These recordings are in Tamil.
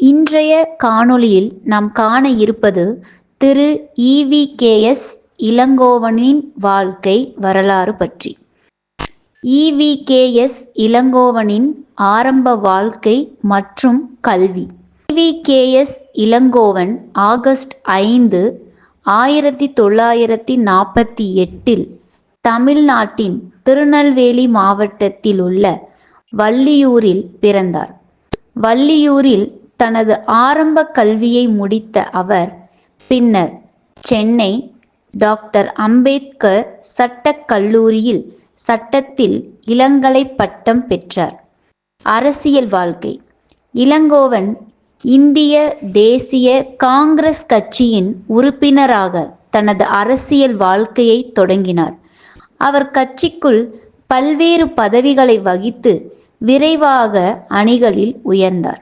இன்றைய காணொளியில் நாம் காண இருப்பது திரு ஈ.வி.கே.எஸ். இளங்கோவனின் வாழ்க்கை வரலாறு பற்றி. ஈ.வி.கே.எஸ். இளங்கோவனின் ஆரம்ப வாழ்க்கை மற்றும் கல்வி. ஈ.வி.கே.எஸ். இளங்கோவன் ஆகஸ்ட் 5, 1948 தமிழ்நாட்டின் திருநெல்வேலி மாவட்டத்தில் உள்ள வள்ளியூரில் பிறந்தார். வள்ளியூரில் தனது ஆரம்ப கல்வியை முடித்த அவர் பின்னர் சென்னை டாக்டர் அம்பேத்கர் சட்டக் கல்லூரியில் சட்டத்தில் இளங்கலை பட்டம் பெற்றார். அரசியல் வாழ்க்கை. இளங்கோவன் இந்திய தேசிய காங்கிரஸ் கட்சியின் உறுப்பினராக தனது அரசியல் வாழ்க்கையை தொடங்கினார். அவர் கட்சிக்குள் பல்வேறு பதவிகளை வகித்து விரைவாக அணிகளில் உயர்ந்தார்.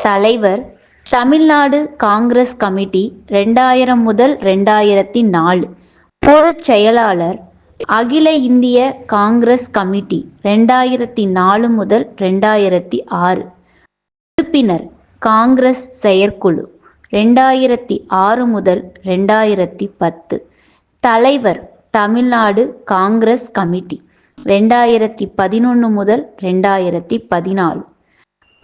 தலைவர், தமிழ்நாடு காங்கிரஸ் கமிட்டி 2000 முதல் 2004. பொதுச் செயலாளர், அகில இந்திய காங்கிரஸ் கமிட்டி 2004 முதல் 2006. உறுப்பினர், காங்கிரஸ் செயற்குழு 2006 முதல் 2010. தலைவர், தமிழ்நாடு காங்கிரஸ் கமிட்டி 2011 முதல் 2014.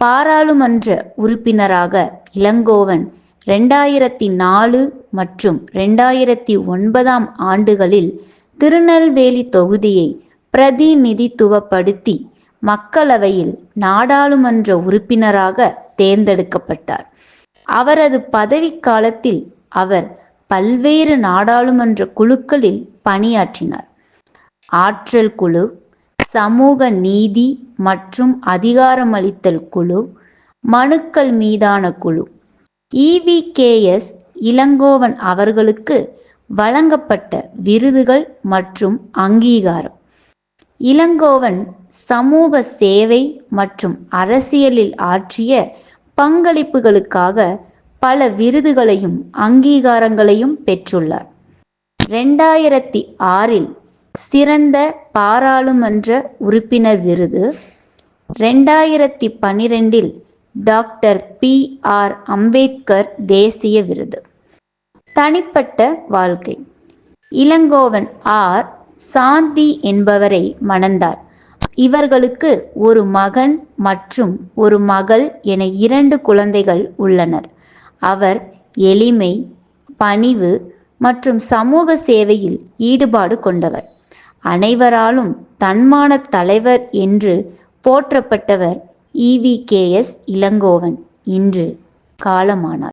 பாராளுமன்ற உறுப்பினராக இளங்கோவன் 2004 மற்றும் 2009 ஆண்டுகளில் திருநெல்வேலி தொகுதியை பிரதிநிதித்துவப்படுத்தி மக்களவையில் நாடாளுமன்ற உறுப்பினராக தேர்ந்தெடுக்கப்பட்டார். அவரது பதவிக்காலத்தில் அவர் பல்வேறு நாடாளுமன்ற குழுக்களில் பணியாற்றினார். ஆற்றல் குழு, சமூக நீதி மற்றும் அதிகாரமளித்தல் குழு, மனுக்கள் மீதான குழு. ஈ.வி.கே.எஸ். இளங்கோவன் அவர்களுக்கு வழங்கப்பட்ட விருதுகள் மற்றும் அங்கீகாரம். இளங்கோவன் சமூக சேவை மற்றும் அரசியலில் ஆற்றிய பங்களிப்புகளுக்காக பல விருதுகளையும் அங்கீகாரங்களையும் பெற்றுள்ளார். 2006 சிறந்த பாராளுமன்ற உறுப்பினர் விருது, 2012 டாக்டர் பி.ஆர். அம்பேத்கர் தேசிய விருது. தனிப்பட்ட வாழ்க்கை. இளங்கோவன் ஆர். சாந்தி என்பவரை மணந்தார். இவர்களுக்கு ஒரு மகன் மற்றும் ஒரு மகள் என 2 குழந்தைகள் உள்ளனர். அவர் எளிமை, பணிவு மற்றும் சமூக சேவையில் ஈடுபாடு கொண்டவர். அனைவராலும் தன்மான தலைவர் என்று போற்றப்பட்டவர் ஈ.வி.கே.எஸ். இளங்கோவன் இன்று காலமானார்.